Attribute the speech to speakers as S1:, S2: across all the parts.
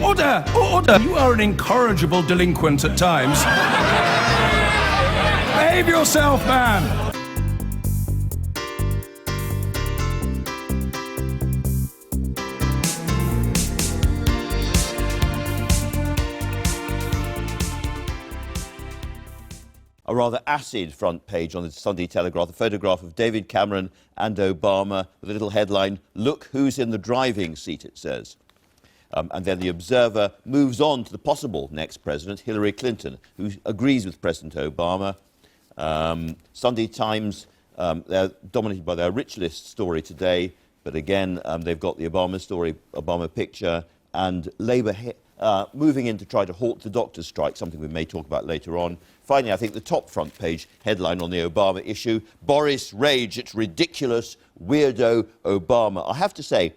S1: Order! Order! You are an incorrigible delinquent at times. Behave yourself, man!
S2: A rather acid front page on the Sunday Telegraph, a photograph of David Cameron and Obama with a little headline, "Look who's in the driving seat," it says. And then the Observer moves on to the possible next president, Hillary Clinton, who agrees with President Obama. Sunday Times, they're dominated by their rich list story today, but again, they've got the Obama story, Obama picture, and Labour moving in to try to halt the doctors' strike, something we may talk about later on. Finally, I think the top front page headline on the Obama issue, Boris rage at ridiculous weirdo Obama. I have to say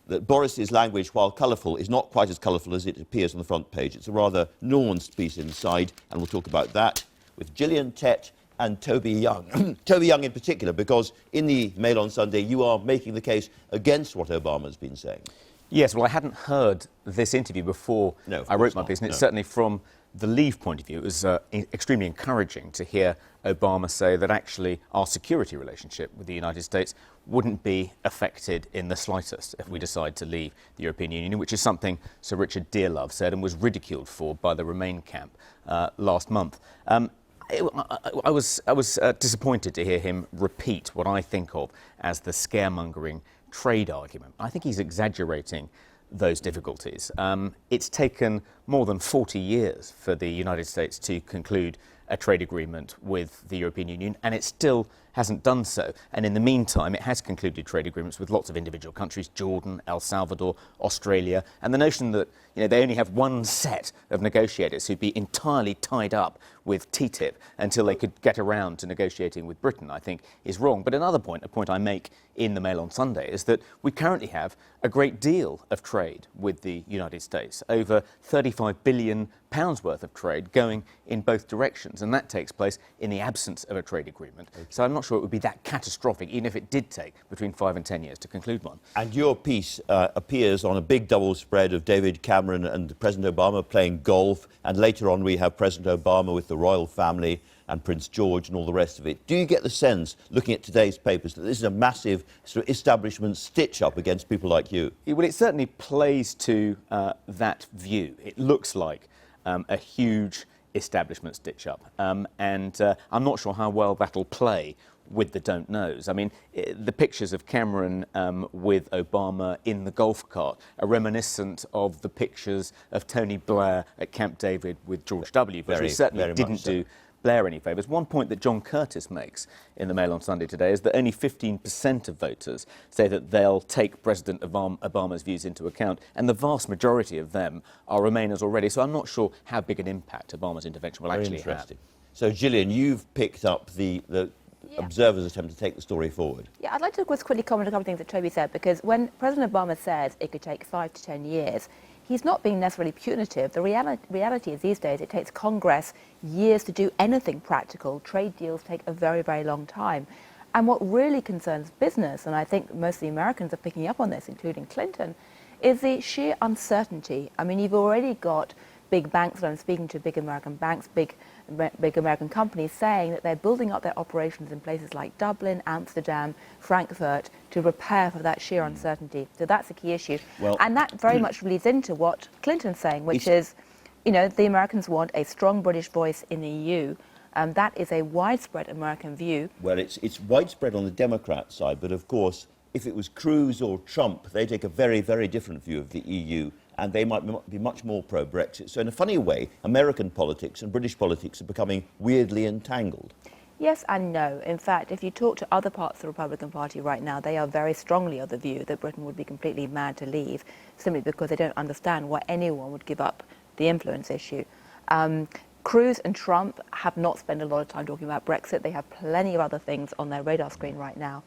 S2: that Boris's language, while colourful, is not quite as colourful as it appears on the front page. It's a rather nuanced piece inside, and we'll talk about that with Gillian Tett and Toby Young. Toby Young in particular, because in the Mail on Sunday, you are making the case against what Obama's been saying.
S3: Yes, well, I hadn't heard this interview before I wrote my piece, and it's certainly from the Leave point of view, it was extremely encouraging to hear Obama say that actually our security relationship with the United States wouldn't be affected in the slightest if we decide to leave the European Union, which is something Sir Richard Dearlove said and was ridiculed for by the Remain camp last month. I was disappointed to hear him repeat what I think of as the scaremongering trade argument. I think he's exaggerating those difficulties. It's taken more than 40 years for the United States to conclude a trade agreement with the European Union, and it still hasn't done so. And in the meantime, it has concluded trade agreements with lots of individual countries, Jordan, El Salvador, Australia, and the notion that they only have one set of negotiators who'd be entirely tied up with TTIP until they could get around to negotiating with Britain, I think, is wrong. But another point, a point I make in the Mail on Sunday, is that we currently have a great deal of trade with the United States, over £35 billion worth of trade going in both directions, and that takes place in the absence of a trade agreement. Okay. So I'm not sure it would be that catastrophic, even if it did take between 5 and 10 years to conclude one.
S2: And your piece appears on a big double spread of David Cameron and President Obama playing golf, and later on we have President Obama with the royal family and Prince George and all the rest of it. Do you get the sense, looking at today's papers, that this is a massive sort of establishment stitch-up against people like you?
S3: Well, it certainly plays to that view. It looks like a huge establishment stitch-up, and I'm not sure how well that'll play with the don't knows. I mean, the pictures of Cameron with Obama in the golf cart are reminiscent of the pictures of Tony Blair at Camp David with George W. Bush. He certainly didn't do Blair any favours. One point that John Curtis makes in the Mail on Sunday today is that only 15% of voters say that they'll take President Obama's views into account, and the vast majority of them are Remainers already. So I'm not sure how big an impact Obama's intervention will actually have.
S2: So, Gillian, you've picked up the Observer's attempt to take the story forward.
S4: Yeah, I'd like to just quickly comment on a couple of things that Toby said, because when President Obama says it could take 5 to 10 years, he's not being necessarily punitive. The reality is these days it takes Congress years to do anything practical. Trade deals take a very, very long time. And what really concerns business, and I think most of the Americans are picking up on this, including Clinton, is the sheer uncertainty. I mean, you've already got big banks, and I'm speaking to big American banks, big American companies saying that they're building up their operations in places like Dublin, Amsterdam, Frankfurt to prepare for that sheer uncertainty. So that's a key issue. Well, and that very much leads into what Clinton's saying, which is, the Americans want a strong British voice in the EU. That is a widespread American view. Well,
S2: it's widespread on the Democrat side, but of course, if it was Cruz or Trump, they take a very, very different view of the EU. And they might be much more pro-Brexit. So in a funny way, American politics and British politics are becoming weirdly entangled.
S4: Yes and no. In fact, if you talk to other parts of the Republican Party right now, they are very strongly of the view that Britain would be completely mad to leave, simply because they don't understand why anyone would give up the influence issue. Cruz and Trump have not spent a lot of time talking about Brexit. They have plenty of other things on their radar screen right now.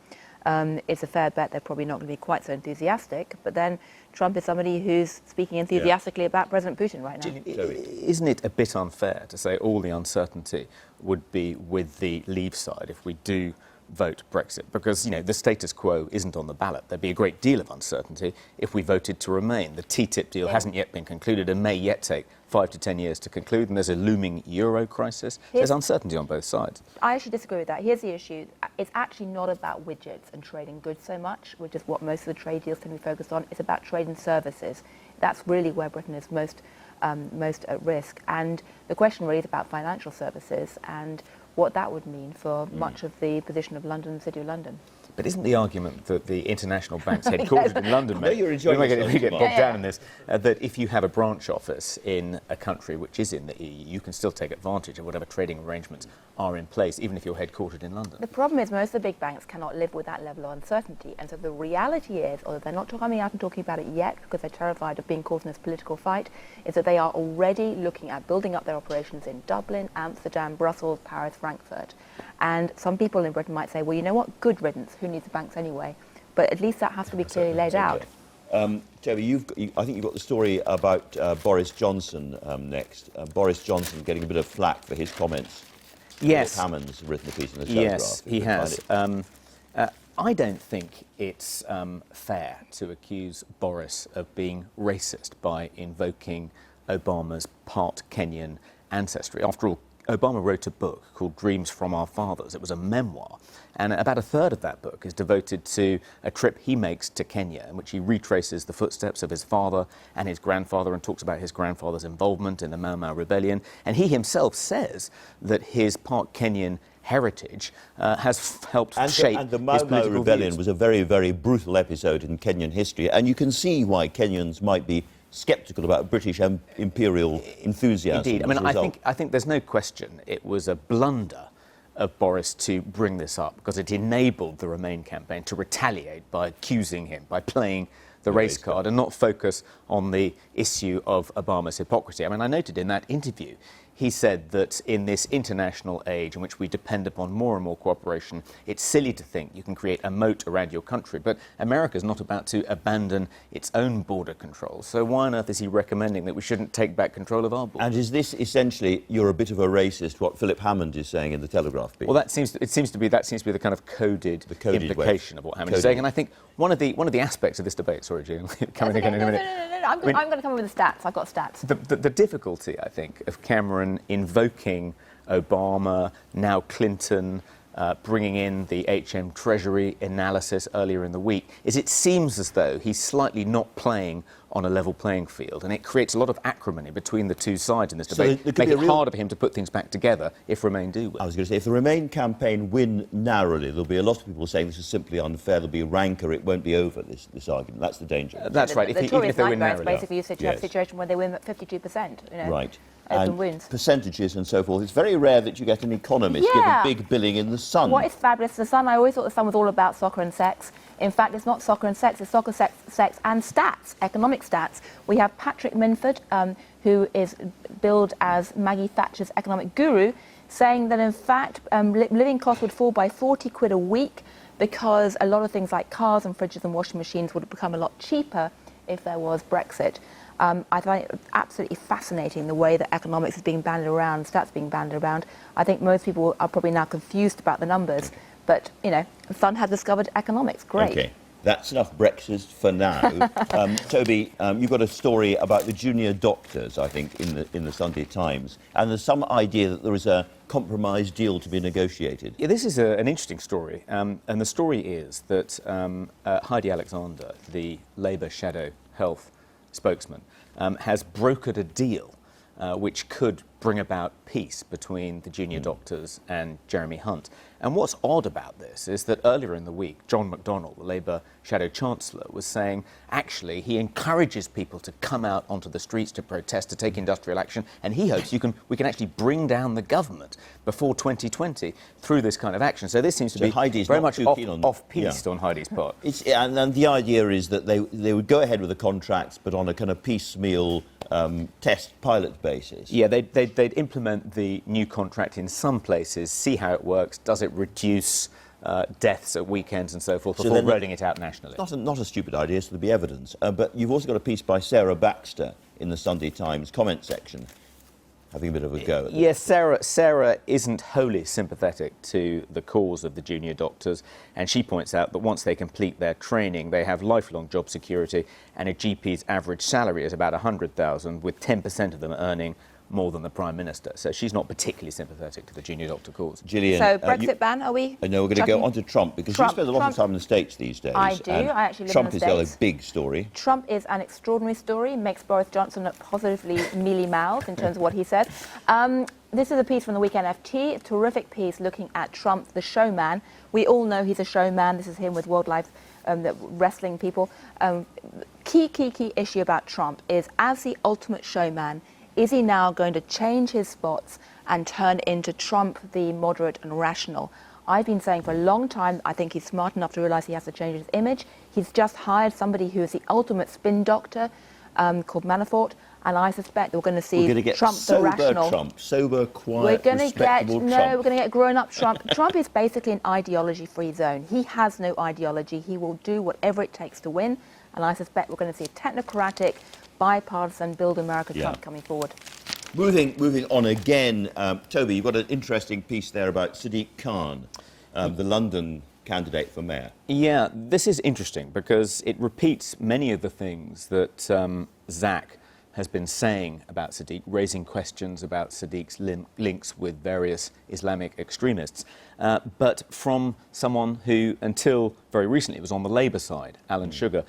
S4: It's a fair bet they're probably not going to be quite so enthusiastic, but then Trump is somebody who's speaking enthusiastically about President Putin right now.
S3: Isn't it a bit unfair to say all the uncertainty would be with the Leave side if we do vote Brexit because, the status quo isn't on the ballot. There'd be a great deal of uncertainty if we voted to remain. The TTIP deal hasn't yet been concluded and may yet take 5 to 10 years to conclude, and there's a looming euro crisis. There's uncertainty on both sides.
S4: I actually disagree with that. Here's the issue. It's actually not about widgets and trading goods so much, which is what most of the trade deals tend to be focused on. It's about trade and services. That's really where Britain is most at risk. And the question really is about financial services and what that would mean for much of the position of London, the City of London.
S3: But isn't the argument that the international bank's headquartered in London,
S2: we
S3: get bogged down in this, that if you have a branch office in a country which is in the EU, you can still take advantage of whatever trading arrangements are in place, even if you're headquartered in London?
S4: The problem is most of the big banks cannot live with that level of uncertainty. And so the reality is, although they're not coming out and talking about it yet because they're terrified of being caught in this political fight, is that they are already looking at building up their operations in Dublin, Amsterdam, Brussels, Paris, Frankfurt. And some people in Britain might say, well, you know what, good riddance, who needs the banks anyway? But at least that has to be clearly laid out.
S2: Toby, I think you've got the story about Boris Johnson next. Boris Johnson getting a bit of flack for his comments.
S3: Yes.
S2: Hammond's written a piece in the Telegraph.
S3: Yes, he has. I don't think it's fair to accuse Boris of being racist by invoking Obama's part Kenyan ancestry. After all, Obama wrote a book called Dreams from Our Fathers. It was a memoir, and about a third of that book is devoted to a trip he makes to Kenya, in which he retraces the footsteps of his father and his grandfather and talks about his grandfather's involvement in the Mau Mau Rebellion. And he himself says that his part Kenyan heritage has helped shape
S2: and the Mau Mau Rebellion was a very, very brutal episode in Kenyan history, and you can see why Kenyans might be sceptical about British imperial enthusiasm.
S3: Indeed. I think there's no question it was a blunder of Boris to bring this up because it enabled the Remain campaign to retaliate by accusing him, by playing the race card and not focus on the issue of Obama's hypocrisy. I noted in that interview he said that in this international age in which we depend upon more and more cooperation, it's silly to think you can create a moat around your country. But America's not about to abandon its own border control. So why on earth is he recommending that we shouldn't take back control of our border?
S2: And is this essentially, you're a bit of a racist, what Philip Hammond is saying in the Telegraph piece?
S3: Well, it seems to be the kind of coded implication of what Hammond is saying. And I think one of the aspects of this debate, sorry, June, coming again in a minute.
S4: No, I'm going to come in with the stats. I've got stats.
S3: The difficulty, I think, of Cameron invoking Obama, now Clinton, bringing in the HM Treasury analysis earlier in the week, is it seems as though he's slightly not playing on a level playing field, and it creates a lot of acrimony between the two sides in this debate, making it harder for him to put things back together if Remain do win.
S2: I was going to say, if the Remain campaign win narrowly, there'll be a lot of people saying this is simply unfair, there'll be rancour, it won't be over, this argument. That's the danger.
S3: That's right.
S4: Even if they win narrowly. Basically, you have a situation where they win at 52%.
S2: Right.
S4: Open wins.
S2: Percentages and so forth. It's very rare that you get an economist giving big billing in The Sun.
S4: What is fabulous, The Sun, I always thought The Sun was all about soccer and sex. In fact, it's not soccer and sex, it's soccer, sex and stats, economic stats. We have Patrick Minford, who is billed as Maggie Thatcher's economic guru, saying that in fact living costs would fall by 40 quid a week because a lot of things like cars and fridges and washing machines would become a lot cheaper if there was Brexit. I find it absolutely fascinating the way that economics is being banded around, stats being banded around. I think most people are probably now confused about the numbers, but, The Sun has discovered economics. Great.
S2: OK, that's enough Brexit for now. Toby, you've got a story about the junior doctors, I think, in the Sunday Times, and there's some idea that there is a compromise deal to be negotiated.
S3: Yeah, this is an interesting story, and the story is that Heidi Alexander, the Labour Shadow Health spokesman, has brokered a deal which could bring about peace between the junior doctors and Jeremy Hunt. And what's odd about this is that earlier in the week, John McDonnell, the Labour Shadow Chancellor, was saying actually he encourages people to come out onto the streets to protest, to take industrial action, and he hopes we can actually bring down the government before 2020 through this kind of action. So this seems to be
S2: Heidi's
S3: very much
S2: off-piste
S3: on Heidi's part.
S2: And the idea is that they would go ahead with the contracts, but on a kind of piecemeal test pilot basis.
S3: Yeah, they'd implement the new contract in some places, see how it works, does it reduce deaths at weekends and so forth, before rolling it out nationally.
S2: It's not a stupid idea, so there'll be evidence. But you've also got a piece by Sarah Baxter in the Sunday Times comment section. having a bit of a go at this.
S3: Yes, Sarah isn't wholly sympathetic to the cause of the junior doctors, and she points out that once they complete their training, they have lifelong job security, and a GP's average salary is about 100,000, with 10% of them earning more than the Prime Minister. So she's not particularly sympathetic to the junior doctor cause.
S2: Gillian,
S4: so Brexit ban, are we?
S2: I know we're going to go on to Trump, because you spend a lot of time in the States these days.
S4: I do. I actually live
S2: Trump
S4: in the
S2: is
S4: States.
S2: a big story.
S4: Trump is an extraordinary story, makes Boris Johnson look positively mealy-mouthed in terms of what he says. This is a piece from the Weekend FT, a terrific piece looking at Trump, the showman. We all know he's a showman. This is him with wildlife, the wrestling people. Key issue about Trump is, as the ultimate showman, is he now going to change his spots and turn into Trump, the moderate and rational? I've been saying for a long time, I think he's smart enough to realise he has to change his image. He's just hired somebody who is the ultimate spin doctor, called Manafort, and I suspect that we're going to see Trump, the rational.
S2: Sober, quiet, respectable Trump.
S4: No, we're going to get grown-up Trump. Trump is basically an ideology-free zone. He has no ideology. He will do whatever it takes to win, and I suspect we're going to see a technocratic, bipartisan, build America Trump coming forward.
S2: Moving on again, Toby, you've got an interesting piece there about Sadiq Khan, the London candidate for mayor.
S3: Yeah, this is interesting because it repeats many of the things that Zach has been saying about Sadiq, raising questions about Sadiq's links with various Islamic extremists, but from someone who, until very recently, was on the Labour side, Alan Sugar.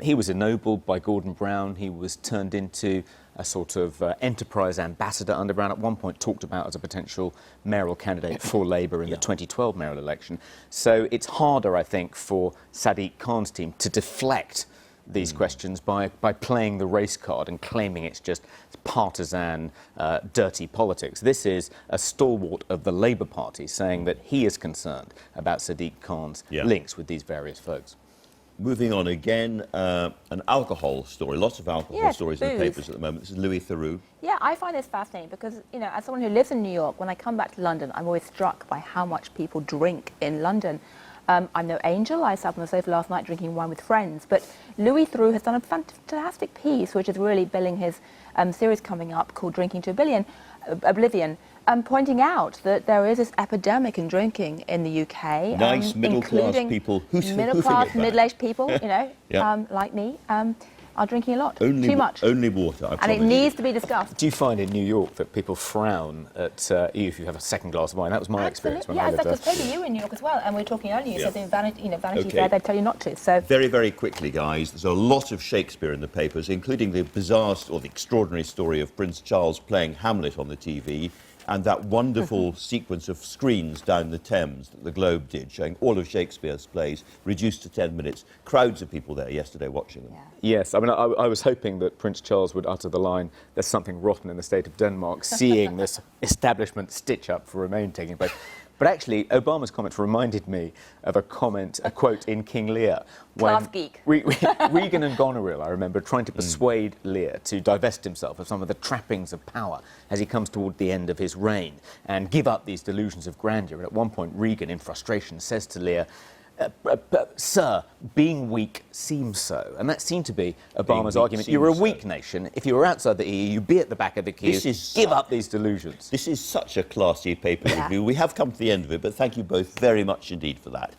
S3: He was ennobled by Gordon Brown. He was turned into a sort of enterprise ambassador under Brown, at one point talked about as a potential mayoral candidate for Labour in the 2012 mayoral election. So it's harder, I think, for Sadiq Khan's team to deflect these questions by playing the race card and claiming it's just partisan, dirty politics. This is a stalwart of the Labour Party saying that he is concerned about Sadiq Khan's links with these various folks.
S2: Moving on again, an alcohol story. Lots of alcohol stories in the papers at the moment. This is Louis Theroux.
S4: Yeah, I find this fascinating because, you know, as someone who lives in New York, when I come back to London, I'm always struck by how much people drink in London. I'm no angel. I sat on the sofa last night drinking wine with friends. But Louis Theroux has done a fantastic piece, which is really billing his series coming up called Drinking to Oblivion, pointing out that there is this epidemic in drinking in the UK.
S2: Nice middle-class people.
S4: Middle-class, middle-aged people, you know, like me, are drinking a lot. Too much.
S2: Only water, I promise.
S4: And it needs to be discussed.
S3: Do you find in New York that people frown at you if you have a second glass of wine? That was my experience when I lived there.
S4: Yeah, because you were in New York as well, and we were talking earlier, you said in Vanity Fair, they'd tell you not to. So
S2: very, very quickly, guys, there's a lot of Shakespeare in the papers, including the bizarre or the extraordinary story of Prince Charles playing Hamlet on the TV, and that wonderful sequence of screens down the Thames that the Globe did, showing all of Shakespeare's plays, reduced to 10 minutes. Crowds of people there yesterday watching them.
S4: Yeah.
S3: Yes, I mean, I was hoping that Prince Charles would utter the line, "There's something rotten in the state of Denmark," seeing this establishment stitch-up for Remain taking place. But actually, Obama's comments reminded me of a quote in King Lear.
S4: Class geek.
S3: Regan and Goneril, I remember, trying to persuade Lear to divest himself of some of the trappings of power as he comes toward the end of his reign and give up these delusions of grandeur. And at one point, Regan, in frustration, says to Lear, "Sir, being weak seems so." And that seemed to be Obama's argument. You're a weak nation. If you were outside the EU, you'd be at the back of the queue. Give up these delusions.
S2: This is such a classy paper review. We have come to the end of it, but thank you both very much indeed for that.